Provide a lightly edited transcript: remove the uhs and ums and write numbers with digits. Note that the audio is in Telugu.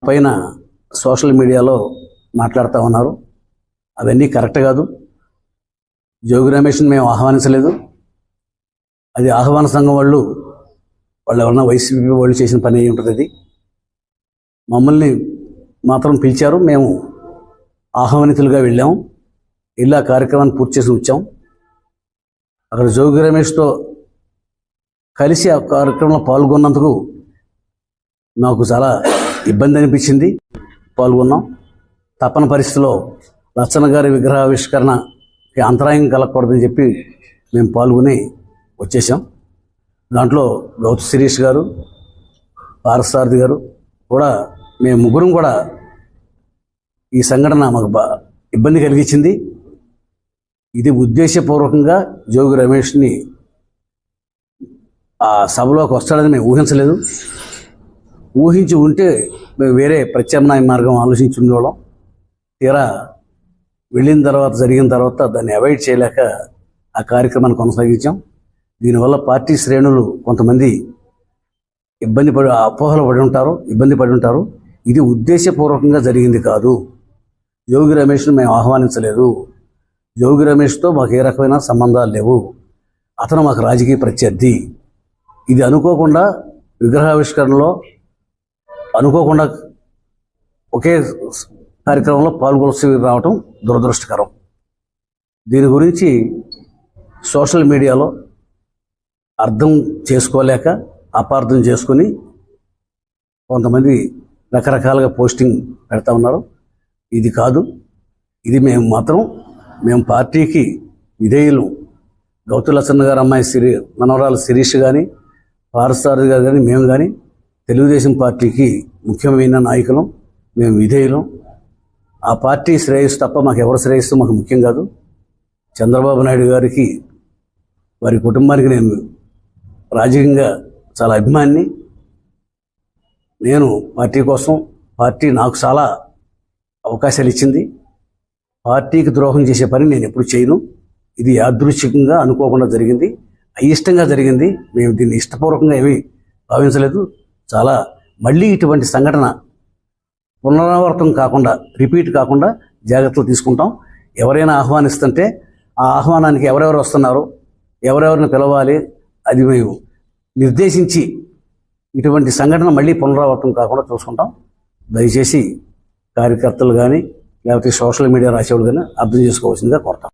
పైన సోషల్ మీడియాలో మాట్లాడుతూ ఉన్నారు. అవన్నీ కరెక్ట్ కాదు. జోగి రమేష్ని మేము ఆహ్వానించలేదు. అది ఆహ్వాన సంఘం వాళ్ళు ఎవరన్నా వైసీపీ వాళ్ళు చేసిన పని అయి ఉంటుంది. అది మమ్మల్ని మాత్రం పిలిచారు. మేము ఆహ్వానితులుగా వెళ్ళాము. ఇలా కార్యక్రమాన్ని పూర్తి చేసి వచ్చాం. అక్కడ జోగి రమేష్తో కలిసి ఆ కార్యక్రమంలో పాల్గొన్నందుకు నాకు చాలా ఇబ్బంది అనిపించింది. పాల్గొన్నాం. తప్పని పరిస్థితిలో లచ్చన్న గారి విగ్రహావిష్కరణకి అంతరాయం కలగకూడదని చెప్పి మేము పాల్గొని వచ్చేసాం. దాంట్లో గౌతు శిరీష్ గారు, పారసారథి గారు కూడా, మేము ముగ్గురం కూడా ఈ సంఘటన మాకు ఇబ్బంది కలిగించింది. ఇది ఉద్దేశపూర్వకంగా జోగి రమేష్ని ఆ సభలోకి వస్తాడని మేము ఊహించలేదు. ఊహించి ఉంటే మేము వేరే ప్రత్యామ్నాయ మార్గం ఆలోచించి ఉండేవాళ్ళం. తీరా వెళ్ళిన తర్వాత, జరిగిన తర్వాత దాన్ని అవాయిడ్ చేయలేక ఆ కార్యక్రమాన్ని కొనసాగించాం. దీనివల్ల పార్టీ శ్రేణులు కొంతమంది అపోహలు పడి ఉంటారు, ఇబ్బంది పడి ఉంటారు. ఇది ఉద్దేశపూర్వకంగా జరిగింది కాదు. జోగి రమేష్ను మేము ఆహ్వానించలేదు. జోగి రమేష్తో మాకు ఏ రకమైన సంబంధాలు లేవు. అతను మాకు రాజకీయ ప్రత్యర్థి. ఇది అనుకోకుండా విగ్రహావిష్కరణలో అనుకోకుండా ఒకే కార్యక్రమంలో పాల్గొల్సి రావటం దురదృష్టకరం. దీని గురించి సోషల్ మీడియాలో అర్థం చేసుకోలేక అపార్థం చేసుకుని కొంతమంది రకరకాలుగా పోస్టింగ్ పెడతా ఉన్నారు. ఇది కాదు. ఇది మేము పార్టీకి విధేయులు. గౌతు లచ్చన్న గారు అమ్మాయి మనవరాలు శిరీష్ కానీ, పారసారథి గారు కానీ, మేము కానీ తెలుగుదేశం పార్టీకి ముఖ్యమైన నాయకులం. మేము విధేయులం. ఆ పార్టీ శ్రేయస్సు తప్ప మాకు ఎవరి శ్రేయస్సు మాకు ముఖ్యం కాదు. చంద్రబాబు నాయుడు గారికి, వారి కుటుంబానికి నేను రాజకీయంగా చాలా అభిమానిని. నేను పార్టీ కోసం, పార్టీ నాకు చాలా అవకాశాలు ఇచ్చింది. పార్టీకి ద్రోహం చేసే పని నేను ఎప్పుడు చేయను. ఇది యాదృచ్ఛికంగా అనుకోకుండా జరిగింది, అయిష్టంగా జరిగింది. మేము దీన్ని ఇష్టపూర్వకంగా ఏమీ భావించలేదు. మళ్ళీ ఇటువంటి సంఘటన పునరావృతం కాకుండా, రిపీట్ కాకుండా జాగ్రత్తలు తీసుకుంటాం. ఎవరైనా ఆహ్వానిస్తుంటే ఆ ఆహ్వానానికి ఎవరెవరు వస్తున్నారు, ఎవరెవరిని పిలవాలి, అది మేము నిర్దేశించి ఇటువంటి సంఘటన మళ్ళీ పునరావృతం కాకుండా చూసుకుంటాం. దయచేసి కార్యకర్తలు కానీ, లేకపోతే సోషల్ మీడియా రాసేవాళ్ళు కానీ అర్థం చేసుకోవాల్సిందిగా కోరుతాం.